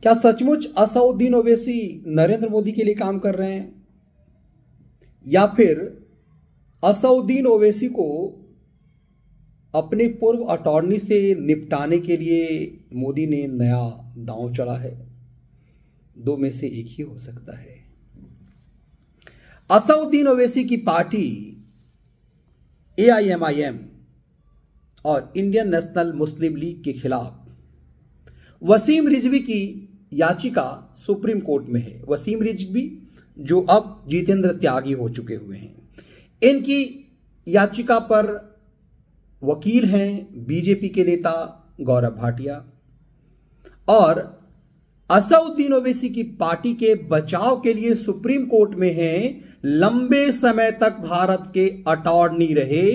क्या सचमुच असदुद्दीन ओवैसी नरेंद्र मोदी के लिए काम कर रहे हैं, या फिर असदुद्दीन ओवैसी को अपने पूर्व अटॉर्नी से निपटाने के लिए मोदी ने नया दांव चढ़ा है? दो में से एक ही हो सकता है। असदुद्दीन ओवैसी की पार्टी AIMIM और इंडियन नेशनल मुस्लिम लीग के खिलाफ वसीम रिजवी की याचिका सुप्रीम कोर्ट में है। वसीम रिजवी जो अब जितेंद्र त्यागी हो चुके हुए हैं, इनकी याचिका पर वकील हैं बीजेपी के नेता गौरव भाटिया, और असदुद्दीन ओवैसी की पार्टी के बचाव के लिए सुप्रीम कोर्ट में हैं लंबे समय तक भारत के अटॉर्नी रहे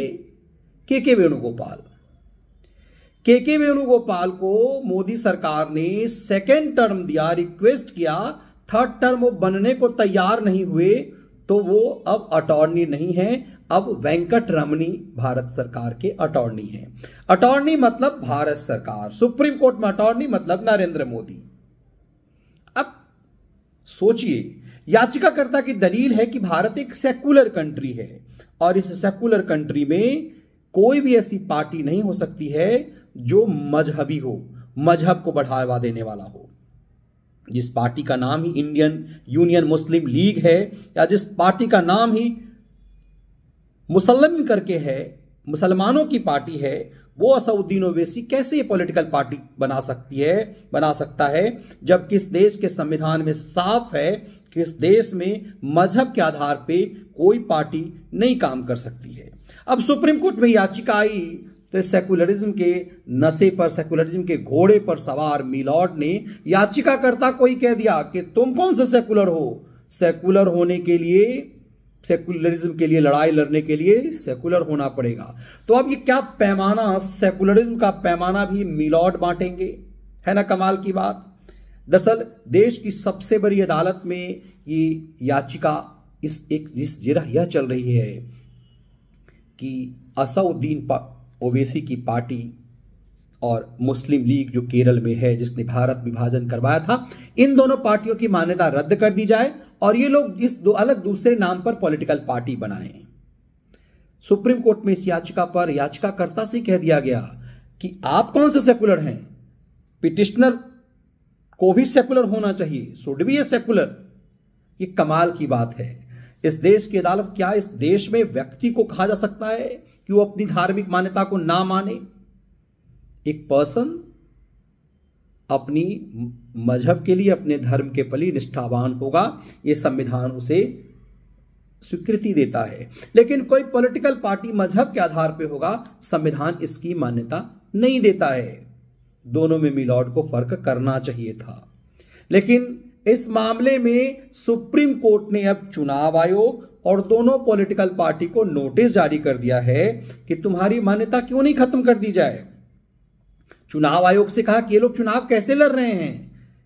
के वेणुगोपाल। के वेणुगोपाल को मोदी सरकार ने सेकेंड टर्म दिया, रिक्वेस्ट किया, थर्ड टर्म वो बनने को तैयार नहीं हुए, तो वो अब अटॉर्नी नहीं है, अब वेंकट रमनी भारत सरकार के अटॉर्नी हैं। अटॉर्नी मतलब भारत सरकार, सुप्रीम कोर्ट में अटॉर्नी मतलब नरेंद्र मोदी। अब सोचिए, याचिकाकर्ता की दलील है कि भारत एक सेकुलर कंट्री है और इस सेकुलर कंट्री में कोई भी ऐसी पार्टी नहीं हो सकती है जो मजहबी हो, मजहब को बढ़ावा देने वाला हो। जिस पार्टी का नाम ही इंडियन यूनियन मुस्लिम लीग है, या जिस पार्टी का नाम ही मुसल्लिम करके है, मुसलमानों की पार्टी है, वो असदुद्दीन ओवैसी कैसे ये पॉलिटिकल पार्टी बना सकता है, जबकि इस देश के संविधान में साफ है कि इस देश में मजहब के आधार पे कोई पार्टी नहीं काम कर सकती है। अब सुप्रीम कोर्ट में याचिका आई तो सेकुलरिज्म के नशे पर, सेकुलरिज्म के घोड़े पर सवार मिलॉर्ड ने याचिकाकर्ता को ही कह दिया कि तुम कौन से सेकुलर हो, सेकुलर होने के लिए, सेकुलरिज्म के लिए लड़ाई लड़ने के लिए सेकुलर होना पड़ेगा। तो अब ये क्या पैमाना, सेकुलरिज्म का पैमाना भी मिलॉर्ड बांटेंगे, है ना कमाल की बात। दरअसल देश की सबसे बड़ी अदालत में ये याचिका जिस जिरह यह चल रही है कि असदुद्दीन ओवैसी की पार्टी और मुस्लिम लीग जो केरल में है, जिसने भारत विभाजन करवाया था, इन दोनों पार्टियों की मान्यता रद्द कर दी जाए और ये लोग इस दो अलग दूसरे नाम पर पॉलिटिकल पार्टी बनाएं। सुप्रीम कोर्ट में इस याचिका पर याचिकाकर्ता से कह दिया गया कि आप कौन से सेकुलर हैं, पिटिशनर को भी सेकुलर होना चाहिए, शुड बी ए सेकुलर। ये कमाल की बात है। इस देश की अदालत, क्या इस देश में व्यक्ति को कहा जा सकता है कि वो अपनी धार्मिक मान्यता को ना माने? एक पर्सन अपनी मजहब के लिए, अपने धर्म के प्रति निष्ठावान होगा, ये संविधान उसे स्वीकृति देता है। लेकिन कोई पॉलिटिकल पार्टी मजहब के आधार पे होगा, संविधान इसकी मान्यता नहीं देता है। दोनों में मिलॉर्ड को फर्क करना चाहिए था। लेकिन इस मामले में सुप्रीम कोर्ट ने अब चुनाव आयोग और दोनों पॉलिटिकल पार्टी को नोटिस जारी कर दिया है कि तुम्हारी मान्यता क्यों नहीं खत्म कर दी जाए। चुनाव आयोग से कहा कि ये लोग चुनाव कैसे लड़ रहे हैं,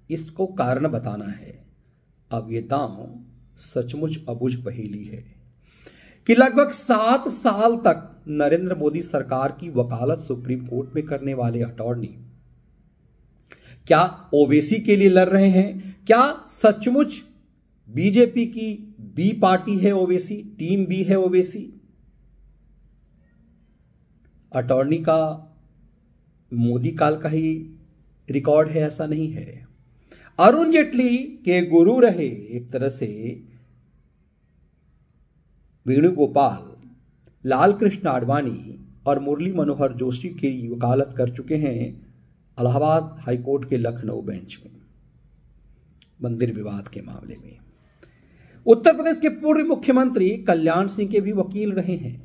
इसको कारण बताना है। अब ये दांव सचमुच अबुझ पहेली है कि लगभग 7 साल तक नरेंद्र मोदी सरकार की वकालत सुप्रीम कोर्ट में करने वाले अटॉर्नी क्या ओवैसी के लिए लड़ रहे हैं? क्या सचमुच बीजेपी की बी पार्टी है ओवैसी, टीम बी है ओवैसी? अटॉर्नी का मोदी काल का ही रिकॉर्ड है, ऐसा नहीं है। अरुण जेटली के गुरु रहे एक तरह से वेणुगोपाल, लाल कृष्ण आडवाणी और मुरली मनोहर जोशी की वकालत कर चुके हैं इलाहाबाद हाईकोर्ट के लखनऊ बेंच में मंदिर विवाद के मामले में। उत्तर प्रदेश के पूर्व मुख्यमंत्री कल्याण सिंह के भी वकील रहे हैं।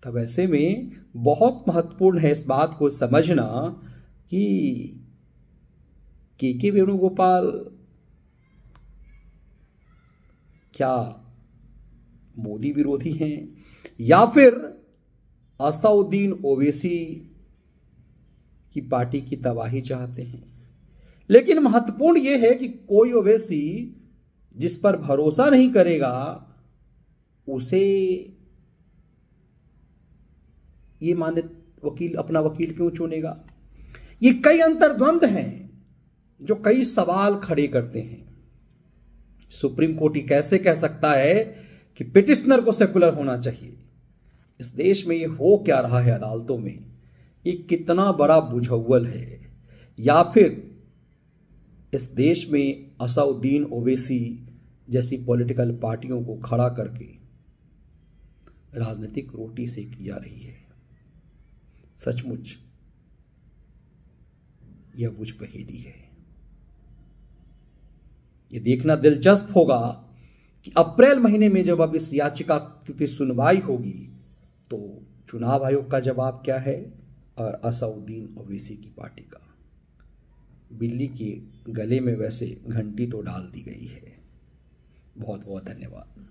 तब ऐसे में बहुत महत्वपूर्ण है इस बात को समझना कि के वेणुगोपाल क्या मोदी विरोधी हैं या फिर असदुद्दीन ओवैसी की पार्टी की तबाही चाहते हैं। लेकिन महत्वपूर्ण यह है कि कोई ओवैसी जिस पर भरोसा नहीं करेगा उसे ये माने वकील, अपना वकील क्यों चुनेगा? ये कई अंतर्द्वंद हैं जो कई सवाल खड़े करते हैं। सुप्रीम कोर्ट ही कैसे कह सकता है कि पिटिशनर को सेकुलर होना चाहिए? इस देश में ये हो क्या रहा है अदालतों में? ये कितना बड़ा बुझव्वल है? या फिर इस देश में असउद्दीन ओवैसी जैसी पॉलिटिकल पार्टियों को खड़ा करके राजनीतिक रोटी सेकी जा रही है? सचमुच यह बुझ पहेली है। यह देखना दिलचस्प होगा कि अप्रैल महीने में जब अब इस याचिका की सुनवाई होगी तो चुनाव आयोग का जवाब क्या है और असउद्दीन ओवैसी की पार्टी का। बिल्ली के गले में वैसे घंटी तो डाल दी गई है। बहुत बहुत धन्यवाद।